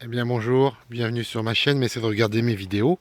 Eh bien bonjour, bienvenue sur ma chaîne, merci de regarder mes vidéos.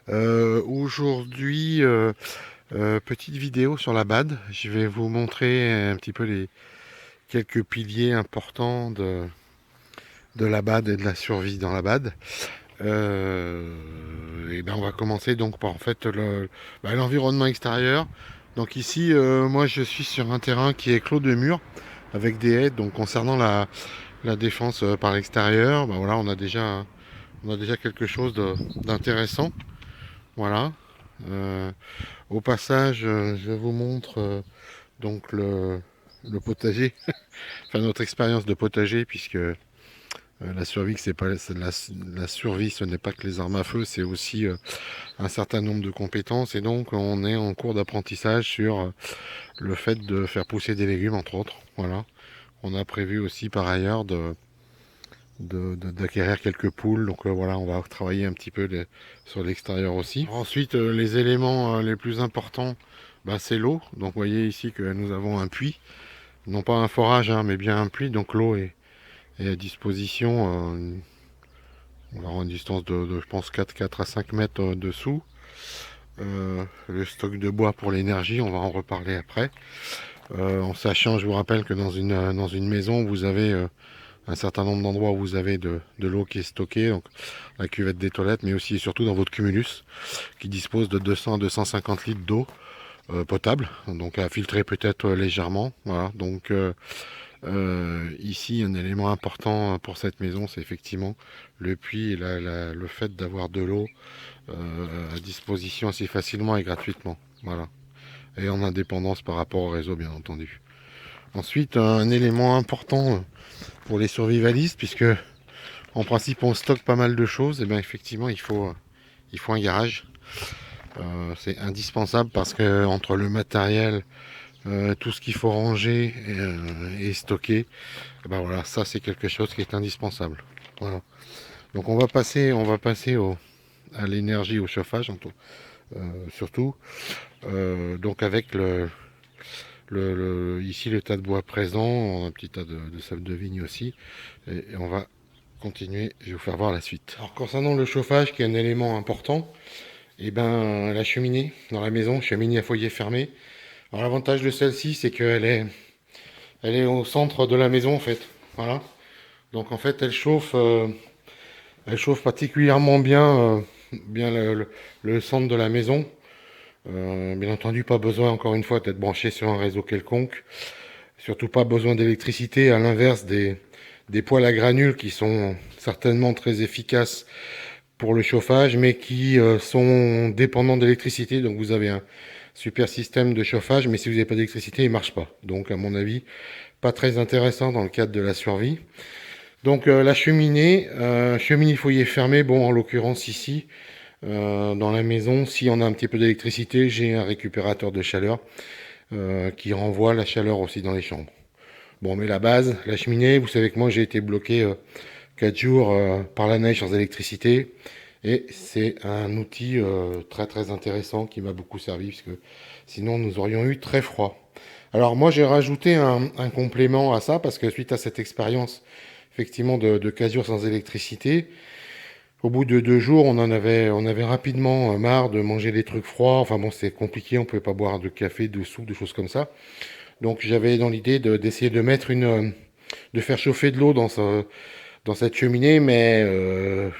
Aujourd'hui, petite vidéo sur la BAD. Je vais vous montrer un petit peu les quelques piliers importants de la BAD et de la survie dans la BAD. Et ben on va commencer donc par en fait l'environnement extérieur. Donc ici, moi je suis sur un terrain qui est clos de murs avec des haies. Donc concernant la défense par l'extérieur, ben voilà, on a déjà quelque chose d'intéressant. Voilà. Euh, Au passage, je vous montre donc le potager, enfin notre expérience de potager, puisque la survie, c'est pas la survie, ce n'est pas que les armes à feu, c'est aussi un certain nombre de compétences, et donc on est en cours d'apprentissage sur le fait de faire pousser des légumes, entre autres. Voilà. On a prévu aussi par ailleurs d'acquérir quelques poules. Donc voilà, on va travailler un petit peu sur l'extérieur aussi. Ensuite, les éléments les plus importants, bah, c'est l'eau. Donc vous voyez ici que nous avons un puits, non pas un forage, hein, mais bien un puits. Donc l'eau est à disposition, on va avoir une distance je pense 4 à 5 mètres dessous. Le stock de bois pour l'énergie, on va en reparler après. En sachant, je vous rappelle que dans une maison, vous avez un certain nombre d'endroits où vous avez de l'eau qui est stockée, donc la cuvette des toilettes, mais aussi et surtout dans votre cumulus, qui dispose de 200 à 250 litres d'eau potable, donc à filtrer peut-être légèrement. Voilà. Donc ici, un élément important pour cette maison, c'est effectivement le puits et le fait d'avoir de l'eau à disposition assez facilement et gratuitement. Voilà. Et en indépendance par rapport au réseau, bien entendu. Ensuite, un élément important pour les survivalistes, puisque en principe on stocke pas mal de choses, et bien effectivement il faut un garage. C'est indispensable parce que entre le matériel, tout ce qu'il faut ranger et stocker, et ben voilà, ça c'est quelque chose qui est indispensable. Voilà. Donc on va passer à l'énergie, au chauffage surtout. Donc avec ici le tas de bois présent, un petit tas de sable de vigne aussi, et on va continuer, je vais vous faire voir la suite. Alors concernant le chauffage, qui est un élément important, et ben la cheminée dans la maison, cheminée à foyer fermé. Alors l'avantage de celle-ci, c'est elle est au centre de la maison en fait. Voilà. Donc en fait, elle chauffe particulièrement bien le centre de la maison. Bien entendu, pas besoin encore une fois d'être branché sur un réseau quelconque. Surtout pas besoin d'électricité, à l'inverse des poêles à granules qui sont certainement très efficaces pour le chauffage, mais qui sont dépendants d'électricité. Donc vous avez un super système de chauffage, mais si vous n'avez pas d'électricité, il ne marche pas. Donc à mon avis, pas très intéressant dans le cadre de la survie. Donc la cheminée, cheminée foyer fermé, bon en l'occurrence ici, dans la maison, si on a un petit peu d'électricité, j'ai un récupérateur de chaleur qui renvoie la chaleur aussi dans les chambres. Bon, mais la base, la cheminée, vous savez que moi j'ai été bloqué 4 jours par la neige sans électricité. Et c'est un outil très très intéressant qui m'a beaucoup servi, parce que sinon nous aurions eu très froid. Alors moi j'ai rajouté un complément à ça, parce que suite à cette expérience effectivement de 4 jours sans électricité, au bout de 2 jours on avait rapidement marre de manger des trucs froids. Enfin bon, c'est compliqué, on pouvait pas boire de café, de soupe, de choses comme ça. Donc j'avais dans l'idée d'essayer de mettre de faire chauffer de l'eau dans cette cheminée, mais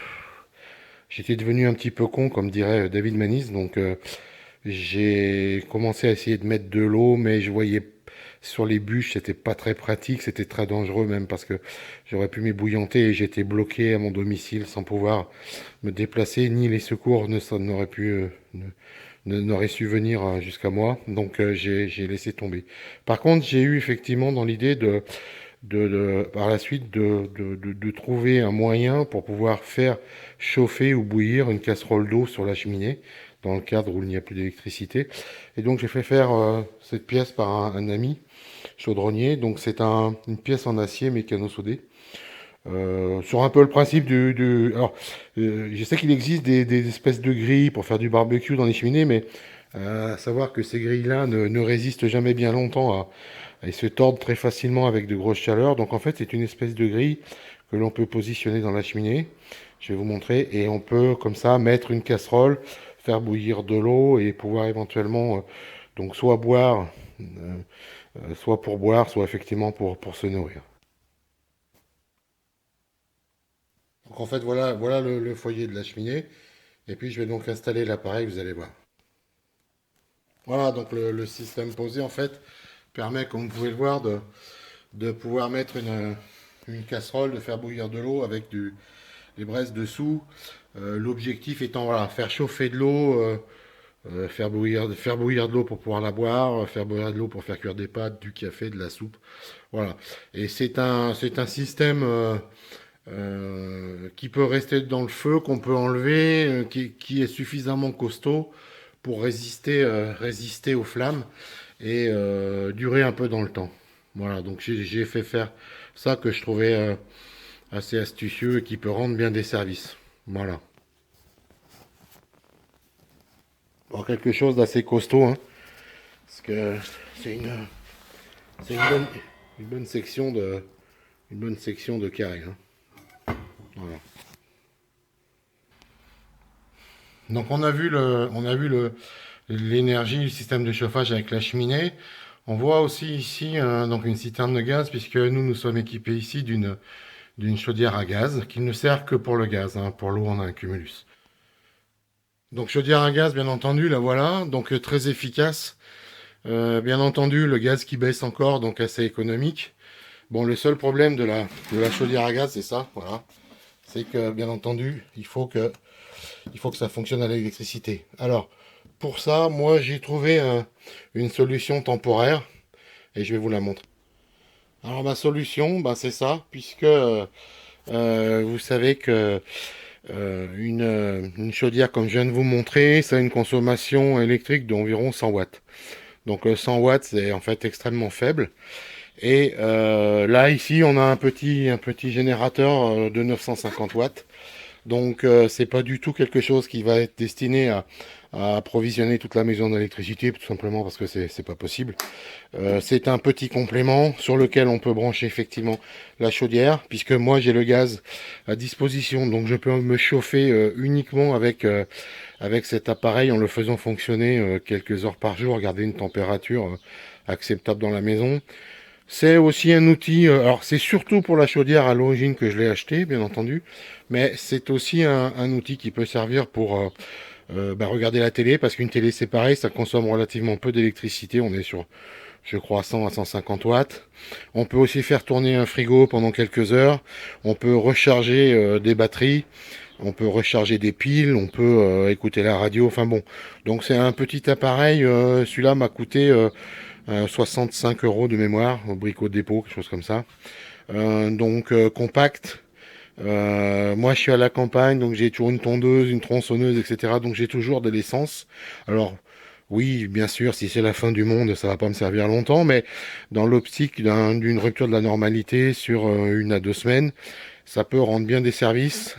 j'étais devenu un petit peu con, comme dirait David Manis. Donc j'ai commencé à essayer de mettre de l'eau, mais je voyais sur les bûches, c'était pas très pratique, c'était très dangereux même, parce que j'aurais pu m'ébouillanter et j'étais bloqué à mon domicile sans pouvoir me déplacer, ni les secours n'auraient pu n'auraient su venir jusqu'à moi. Donc j'ai laissé tomber. Par contre, j'ai eu effectivement dans l'idée par la suite de trouver un moyen pour pouvoir faire chauffer ou bouillir une casserole d'eau sur la cheminée, dans le cadre où il n'y a plus d'électricité. Et donc j'ai fait faire cette pièce par un ami chaudronnier. Donc c'est une pièce en acier mécano-soudé. Sur un peu le principe Alors, je sais qu'il existe des espèces de grilles pour faire du barbecue dans les cheminées, mais à savoir que ces grilles-là ne résistent jamais bien longtemps et se tordent très facilement avec de grosses chaleurs. Donc en fait, c'est une espèce de grille que l'on peut positionner dans la cheminée. Je vais vous montrer. Et on peut comme ça mettre une casserole, faire bouillir de l'eau et pouvoir éventuellement donc soit boire, soit pour boire, soit effectivement pour se nourrir. Donc en fait voilà le foyer de la cheminée. Et puis je vais donc installer l'appareil, vous allez voir. Voilà, donc le système posé en fait permet, comme vous pouvez le voir, de pouvoir mettre une casserole, de faire bouillir de l'eau avec les braises dessous. L'objectif étant, voilà, faire chauffer de l'eau, faire bouillir de l'eau pour pouvoir la boire, faire bouillir de l'eau pour faire cuire des pâtes, du café, de la soupe. Voilà. Et c'est un système qui peut rester dans le feu, qu'on peut enlever, qui est suffisamment costaud pour résister aux flammes et durer un peu dans le temps. Voilà, donc j'ai fait faire ça que je trouvais assez astucieux et qui peut rendre bien des services. Voilà. Bon, quelque chose d'assez costaud, hein, parce que c'est une bonne section de carré. Hein. Voilà. Donc l'énergie, le système de chauffage avec la cheminée. On voit aussi ici donc une citerne de gaz, puisque nous sommes équipés ici d'une chaudière à gaz qui ne sert que pour le gaz. Hein. Pour l'eau, on a un cumulus. Donc chaudière à gaz, bien entendu, la voilà, donc très efficace. Bien entendu, le gaz qui baisse encore, donc assez économique. Bon, le seul problème de la chaudière à gaz, c'est ça, voilà. C'est que, bien entendu, il faut que ça fonctionne à l'électricité. Alors, pour ça, moi, j'ai trouvé une solution temporaire, et je vais vous la montrer. Alors, ma solution, bah, c'est ça, puisque vous savez que une chaudière, comme je viens de vous montrer, ça a une consommation électrique d'environ 100 watts. Donc 100 watts, c'est en fait extrêmement faible. Et là, ici, on a un petit générateur de 950 watts. Donc c'est pas du tout quelque chose qui va être destiné à approvisionner toute la maison d'électricité, tout simplement parce que c'est pas possible. C'est un petit complément sur lequel on peut brancher effectivement la chaudière, puisque moi j'ai le gaz à disposition, donc je peux me chauffer uniquement avec cet appareil en le faisant fonctionner quelques heures par jour, garder une température acceptable dans la maison. C'est aussi un outil, alors c'est surtout pour la chaudière à l'origine que je l'ai acheté, bien entendu, mais c'est aussi un outil qui peut servir pour regarder la télé, parce qu'une télé c'est pareil, ça consomme relativement peu d'électricité, on est sur, je crois, 100 à 150 watts. On peut aussi faire tourner un frigo pendant quelques heures, on peut recharger des batteries, on peut recharger des piles, on peut écouter la radio, enfin bon. Donc c'est un petit appareil, celui-là m'a coûté 65 € de mémoire, au Brico Dépôt, quelque chose comme ça. Donc compact. Moi je suis à la campagne, donc j'ai toujours une tondeuse, une tronçonneuse, etc. Donc j'ai toujours de l'essence. Alors oui, bien sûr, si c'est la fin du monde, ça va pas me servir longtemps, mais dans l'optique d'une rupture de la normalité sur 1 à 2 semaines, ça peut rendre bien des services,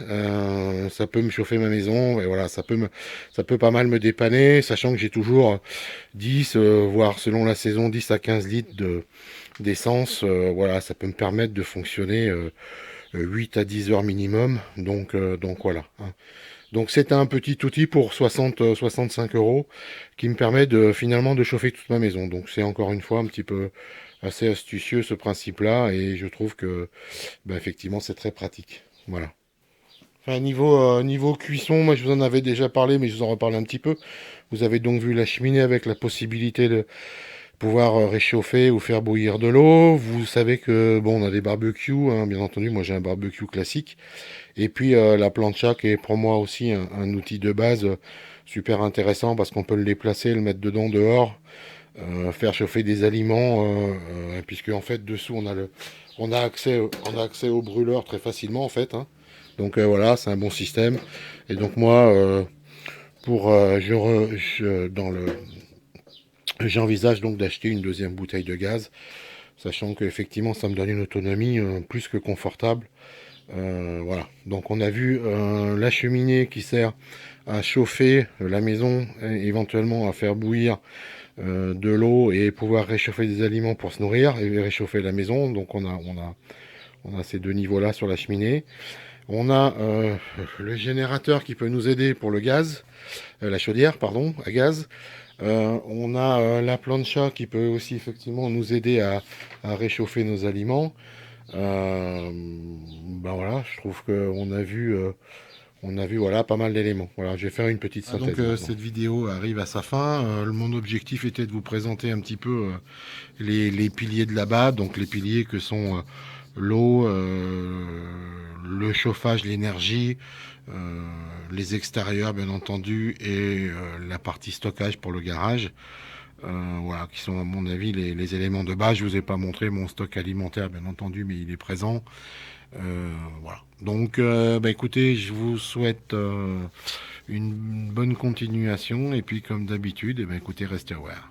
ça peut me chauffer ma maison, et voilà, ça peut pas mal me dépanner, sachant que j'ai toujours 10, voire selon la saison, 10 à 15 litres d'essence. Voilà, ça peut me permettre de fonctionner 8 à 10 heures minimum, donc voilà. Hein. Donc c'est un petit outil pour 65 € qui me permet finalement de chauffer toute ma maison. Donc c'est encore une fois un petit peu assez astucieux ce principe-là, et je trouve que effectivement c'est très pratique. Voilà. Enfin, niveau cuisson, moi je vous en avais déjà parlé, mais je vous en reparle un petit peu. Vous avez donc vu la cheminée avec la possibilité de pouvoir réchauffer ou faire bouillir de l'eau. Vous savez que bon, on a des barbecues, hein, bien entendu. Moi j'ai un barbecue classique. Et puis la plancha qui est pour moi aussi un outil de base super intéressant, parce qu'on peut le déplacer, le mettre dedans, dehors, faire chauffer des aliments, puisque en fait dessous on a accès au brûleur très facilement en fait. Hein. Donc voilà, c'est un bon système. Et donc moi, j'envisage donc d'acheter une deuxième bouteille de gaz, sachant qu'effectivement ça me donne une autonomie plus que confortable. Voilà, donc on a vu la cheminée qui sert à chauffer la maison, et éventuellement à faire bouillir de l'eau et pouvoir réchauffer des aliments pour se nourrir et réchauffer la maison. Donc On a ces deux niveaux-là sur la cheminée. On a le générateur qui peut nous aider pour le gaz, la chaudière, pardon, à gaz. On a la plancha qui peut aussi effectivement nous aider à réchauffer nos aliments. Ben voilà, je trouve on a vu voilà, pas mal d'éléments. Voilà, je vais faire une petite synthèse. Donc cette vidéo arrive à sa fin. Mon objectif était de vous présenter un petit peu les piliers de la BAD, donc les piliers que sont l'eau, le chauffage, l'énergie, les extérieurs bien entendu et la partie stockage pour le garage. Voilà, qui sont à mon avis les éléments de base. Je vous ai pas montré mon stock alimentaire bien entendu, mais il est présent. Voilà. Donc, bah, écoutez, je vous souhaite une bonne continuation et puis comme d'habitude, eh ben, écoutez, restez aware.